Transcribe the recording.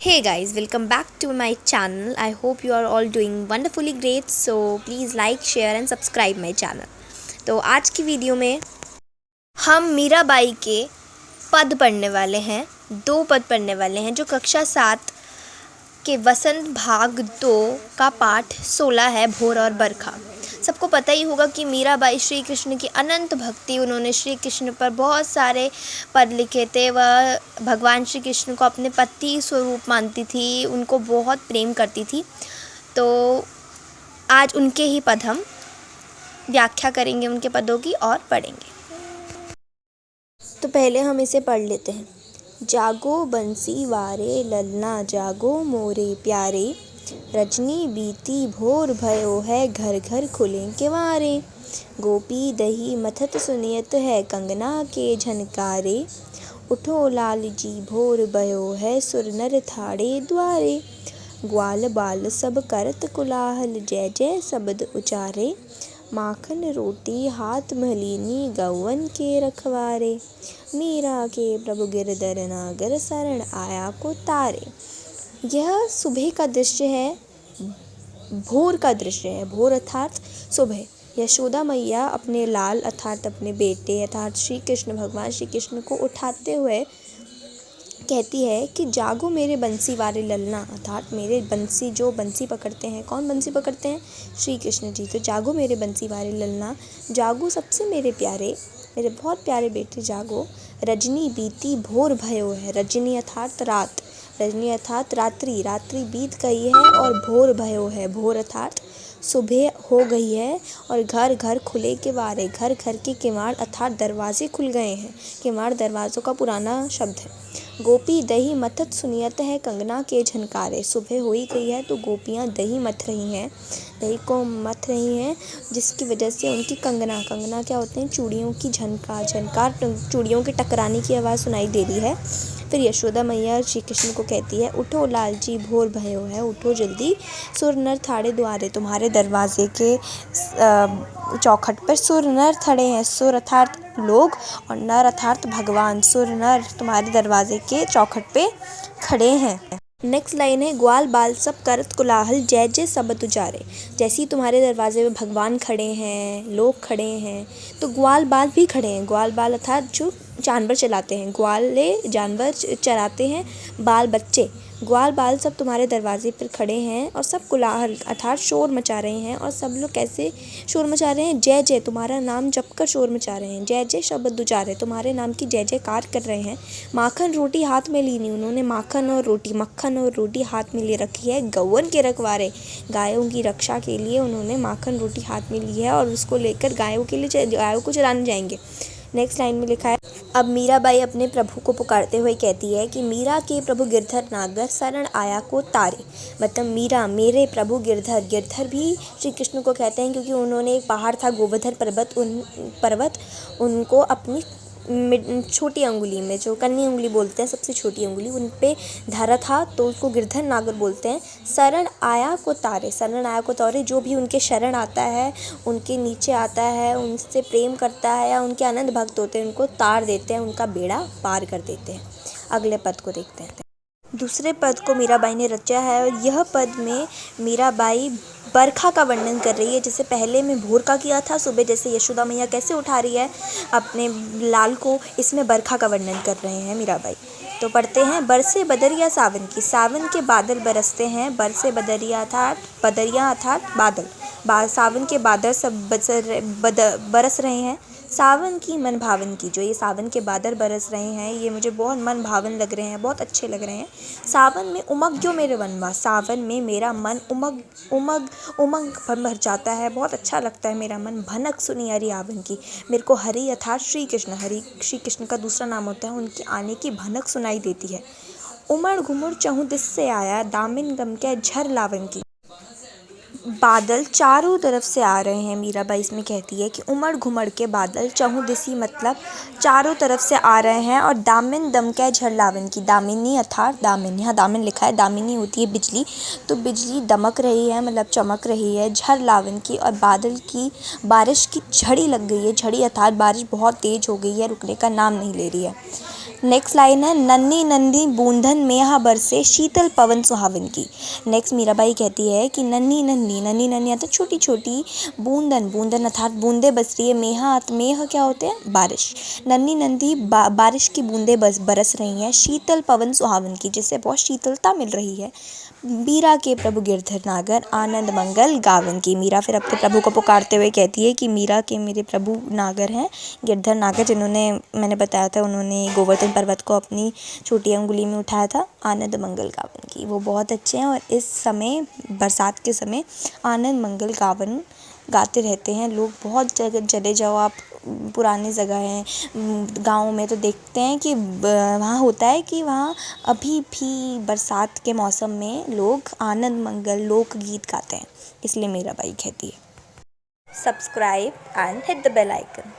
Hey guys, welcome back to my channel. I hope you are all doing wonderfully great. So please like, share and subscribe my channel. तो आज की video में हम मीराबाई के पद पढ़ने वाले हैं। दो पद पढ़ने वाले हैं जो कक्षा 7 के वसंत भाग 2 का पाठ 16 है, भोर और बरखा। सबको पता ही होगा कि मीराबाई श्री कृष्ण की अनंत भक्ति, उन्होंने श्री कृष्ण पर बहुत सारे पद लिखे थे। वह भगवान श्री कृष्ण को अपने पति स्वरूप मानती थी, उनको बहुत प्रेम करती थी। तो आज उनके ही पद हम व्याख्या करेंगे, उनके पदों की, और पढ़ेंगे। तो पहले हम इसे पढ़ लेते हैं। जागो बंसी वारे ललना, जागो मोरे प्यारे, रजनी बीती भोर भयो है, घर घर खुले केवारे। गोपी दही मथत सुनियत है, कंगना के झनकारे। उठो लाल जी भोर भयो है, सुर नर थाड़े द्वारे। ग्वाल बाल सब करत कुलाहल, जय जय शब्द उचारे। माखन रोटी हाथ मलिनी, गौवन के रखवारे। मीरा के प्रभु गिरधर नागर, शरण आया को तारे। यह सुबह का दृश्य है, भोर का दृश्य है। भोर अर्थात सुबह। यशोदा मैया अपने लाल अर्थात अपने बेटे अर्थात श्री कृष्ण, भगवान श्री कृष्ण को उठाते हुए कहती है कि जागो मेरे बंसी वाले ललना, अर्थात मेरे बंसी, जो बंसी पकड़ते हैं। कौन बंसी पकड़ते हैं? श्री कृष्ण जी। तो जागो मेरे बंसी वाले ललना, जागो सबसे मेरे प्यारे, मेरे बहुत प्यारे बेटे, जागो। रजनी बीती भोर भयो है, रजनी अर्थात रात, रजनी अर्थात रात्रि, रात्रि बीत गई है और भोर भयो है, भोर अर्थात सुबह हो गई है। और घर घर खुले केवारे, घर घर के किवाड़ अर्थात दरवाजे खुल गए हैं। किवाड़ दरवाज़ों का पुराना शब्द है। गोपी दही मथत सुनियत है, कंगना के झनकारे। सुबह हो ही गई है तो गोपियाँ दही मथ रही हैं, दही को मथ रही हैं, जिसकी वजह से उनकी कंगना, कंगना क्या होते हैं? चूड़ियों की झनकार, झनकार चूड़ियों के टकराने की आवाज़ सुनाई दे रही है। फिर यशोदा मैया श्री कृष्ण को कहती है, उठो लाल जी भोर भयो है, उठो जल्दी, सुर नर थाड़े द्वारे, तुम्हारे दरवाजे के चौखट पर सुर नर खड़े हैं। सुर अर्थात लोग और नर अर्थात भगवान। सुर नर तुम्हारे दरवाजे के चौखट पे खड़े हैं। नेक्स्ट लाइन है, ग्वाल बाल सब करत कुलाहल, जय जय शब्द उचारे। जैसे ही तुम्हारे दरवाजे पे भगवान खड़े हैं, लोग खड़े हैं, तो ग्वाल बाल भी खड़े हैं। ग्वाल बाल अर्थात जो जानवर चलाते हैं, ग्वाले जानवर चराते हैं, बाल बच्चे, ग्वाल बाल सब तुम्हारे दरवाजे पर खड़े हैं और सब कुलाहल अर्थात शोर मचा रहे हैं। और सब लोग कैसे शोर मचा रहे हैं? जय जय, तुम्हारा नाम जप कर शोर मचा रहे हैं। जय जय शब्द उचारे, तुम्हारे नाम की जय जयकार कर रहे हैं। माखन रोटी हाथ में लीनी, उन्होंने माखन और रोटी, मक्खन और रोटी हाथ में ले रखी है। गौवन के रखवारे, गायों की रक्षा के लिए उन्होंने माखन रोटी हाथ में ली है और उसको लेकर गायों को चराने जाएंगे। नेक्स्ट लाइन में लिखा है, अब मीराबाई अपने प्रभु को पुकारते हुए कहती है कि मीरा के प्रभु गिरधर नागर, शरण आया को तारे। मतलब मीरा, मेरे प्रभु गिरधर, गिरधर भी श्री कृष्ण को कहते हैं क्योंकि उन्होंने एक पहाड़ था गोवर्धन पर्वत, उनको अपनी छोटी अंगुली में, जो कन्नी उंगली बोलते हैं, सबसे छोटी उंगली, उन पे धरा था, तो उसको गिरधर नागर बोलते हैं। शरण आया को तारे, शरण आया को तारे, जो भी उनके शरण आता है, उनके नीचे आता है, उनसे प्रेम करता है या उनके आनंद भक्त होते हैं, उनको तार देते हैं, उनका बेड़ा पार कर देते हैं। अगले पद को देखते हैं। दूसरे पद को मीराबाई ने रचा है और यह पद में मीराबाई बरखा का वर्णन कर रही है। जैसे पहले में भोर का किया था, सुबह जैसे यशोदा मैया कैसे उठा रही है अपने लाल को, इसमें बरखा का वर्णन कर रहे हैं मीराबाई। तो पढ़ते हैं, बरसे बदरिया सावन की, सावन के बादल बरसते हैं। बरसे बदरिया अर्थात बादल, सावन के बादल सब बरस रहे हैं। सावन की मन भावन की, जो ये सावन के बादल बरस रहे हैं, ये मुझे बहुत मन भावन लग रहे हैं, बहुत अच्छे लग रहे हैं। सावन में उमग जो मेरे वनवा, सावन में मेरा मन उमंग भर जाता है, बहुत अच्छा लगता है मेरा मन। भनक सुनी हरि आवन की, मेरे को हरि अर्थात श्री कृष्ण, हरि श्री कृष्ण का दूसरा नाम होता है, उनके आने की भनक सुनाई देती है। उमड़ घुमड़ चहु दिस से आया, दामिन गम के झर लावन की। बादल चारों तरफ से आ रहे हैं। मीराबाई इसमें कहती है कि उमड़ घुमड़ के बादल चहुँ दिसी, मतलब चारों तरफ से आ रहे हैं। और दामिन दम के झरलावन की, दामिनी अर्थात दामिन, यहाँ दामिन लिखा है, दामिनी होती है बिजली, तो बिजली दमक रही है, मतलब चमक रही है। झरलावन की, और बादल की बारिश की झड़ी लग गई है। झड़ी अर्थात बारिश बहुत तेज़ हो गई है, रुकने का नाम नहीं ले रही है। नेक्स्ट लाइन है नन्ही नन्ही बूंदन मेहा बरसे शीतल पवन सुहावन की। नेक्स्ट मीराबाई कहती है कि नन्ही नन्ही तो छोटी छोटी बूंदन अर्थात बूंदे बस रही है। मेह क्या होते हैं? बारिश। नन्ही नन्ही बारिश की बूंदे बरस रही हैं शीतल पवन सुहावन की, जिससे बहुत शीतलता मिल रही है। मीरा के प्रभु गिरधर नागर आनंद मंगल गावन की। मीरा फिर अपने प्रभु को पुकारते हुए कहती है कि मीरा के मेरे प्रभु नागर हैं गिरधर नागर, जिन्होंने मैंने बताया था उन्होंने गोवर्धन पर्वत को अपनी छोटी अंगुली में उठाया था। आनंद मंगल गावन की, वो बहुत अच्छे हैं और इस समय बरसात के समय आनंद मंगल गावन गाते रहते हैं लोग। बहुत जगह चले जाओ आप, पुरानी जगह हैं गाँव में, तो देखते हैं कि वहाँ होता है कि वहाँ अभी भी बरसात के मौसम में लोग आनंद मंगल लोकगीत गाते हैं। इसलिए मीराबाई कहती है। Subscribe and hit the bell icon.